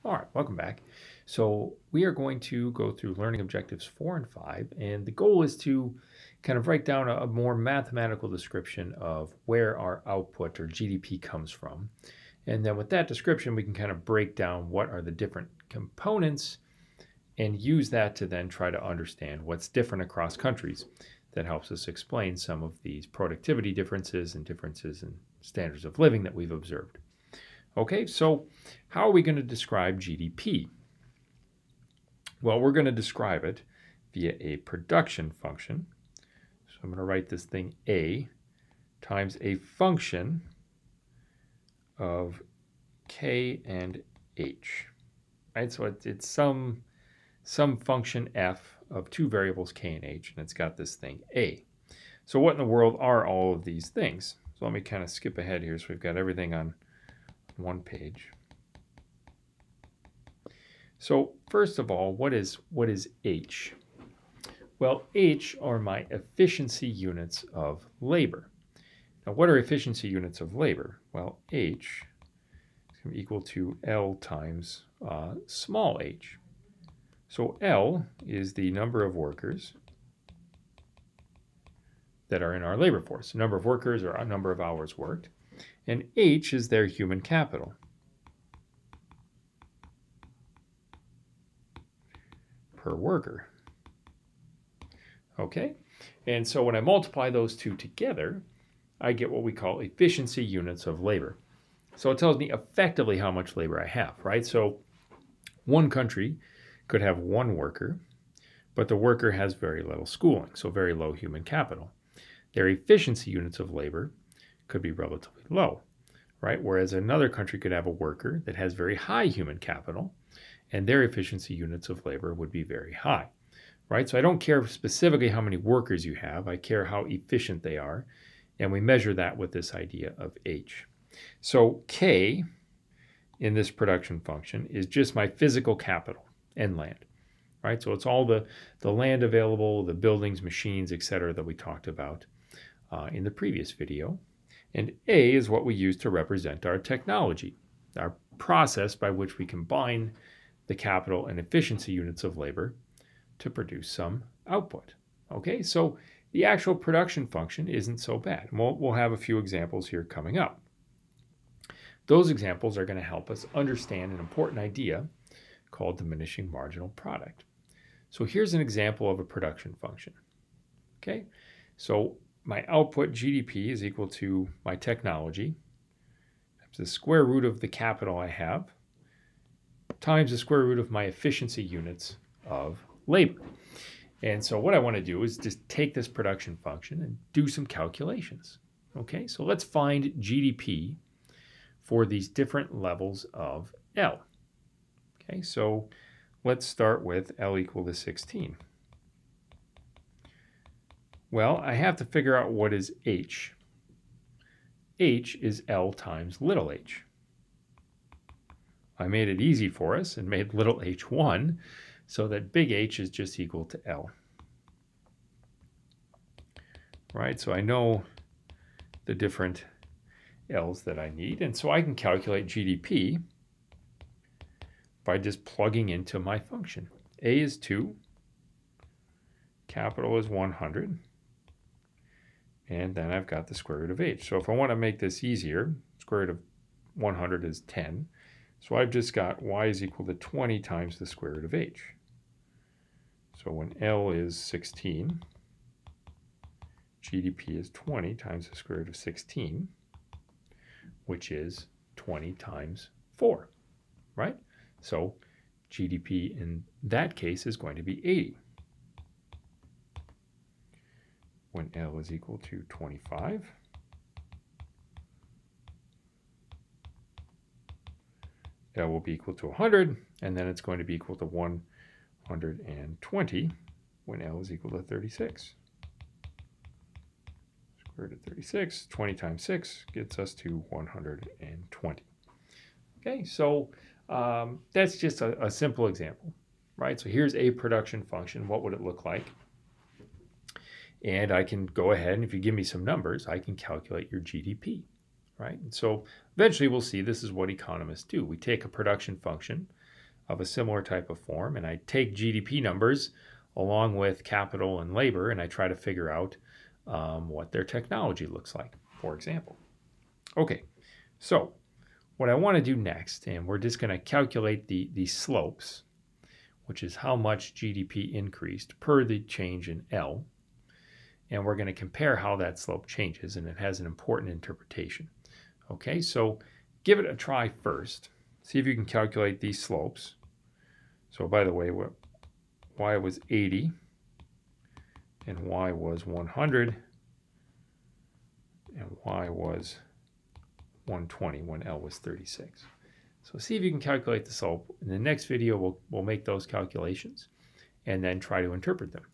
All right, welcome back. So we are going to go through learning objectives 4 and 5, and the goal is to kind of write down a more mathematical description of where our output or GDP comes from. And then with that description, we can kind of break down what are the different components and use that to then try to understand what's different across countries. That helps us explain some of these productivity differences and differences in standards of living that we've observed. Okay, so how are we going to describe GDP? Well, we're going to describe it via a production function. So I'm going to write this thing A times a function of K and H. Right? So it's some function F of two variables K and H, and it's got this thing A. So what in the world are all of these things? So let me kind of skip ahead here so we've got everything on one page. So first of all, what is H? Well, H are my efficiency units of labor. Now, what are efficiency units of labor? Well, H is going to be equal to L times small h. So L is the number of workers that are in our labor force, the number of workers or a number of hours worked. And H is their human capital. Per worker. Okay, and so when I multiply those two together, I get what we call efficiency units of labor. So it tells me effectively how much labor I have, right? So one country could have one worker, but the worker has very little schooling, so very low human capital. Their efficiency units of labor could be relatively low, right? Whereas another country could have a worker that has very high human capital, and their efficiency units of labor would be very high, right? So I don't care specifically how many workers you have, I care how efficient they are, and we measure that with this idea of H. So K in this production function is just my physical capital and land, right? So it's all the land available, the buildings, machines, etc. that we talked about in the previous video. And A is what we use to represent our technology, our process by which we combine the capital and efficiency units of labor to produce some output. Okay, so the actual production function isn't so bad. We'll have a few examples here coming up. Those examples are going to help us understand an important idea called diminishing marginal product. So here's an example of a production function. Okay, so my output GDP is equal to my technology times the square root of the capital I have times the square root of my efficiency units of labor. And so what I want to do is just take this production function and do some calculations. Okay, so let's find GDP for these different levels of L. Okay, so let's start with L equal to 16. Well, I have to figure out what is H. H is L times little h. I made it easy for us and made little h 1 so that big H is just equal to L. Right, so I know the different L's that I need, and so I can calculate GDP by just plugging into my function. A is 2, capital is 100, and then I've got the square root of h. So if I want to make this easier, square root of 100 is 10. So I've just got y is equal to 20 times the square root of h. So when L is 16, GDP is 20 times the square root of 16, which is 20 times 4, right? So GDP in that case is going to be 80. When L is equal to 25, L will be equal to 100, and then it's going to be equal to 120 when L is equal to 36. Square root of 36, 20 times 6 gets us to 120. Okay, so that's just a simple example, right? So here's a production function. What would it look like? And I can go ahead, and if you give me some numbers, I can calculate your GDP, right? And so eventually we'll see this is what economists do. We take a production function, of a similar type of form, and I take GDP numbers along with capital and labor, and I try to figure out what their technology looks like, for example. Okay, so what I want to do next, and we're just going to calculate the slopes, which is how much GDP increased per the change in L, and we're going to compare how that slope changes, and it has an important interpretation. Okay, so give it a try first. See if you can calculate these slopes. So by the way, y was 80 and y was 100 and y was 120 when L was 36. So see if you can calculate the slope. In the next video, we'll make those calculations and then try to interpret them.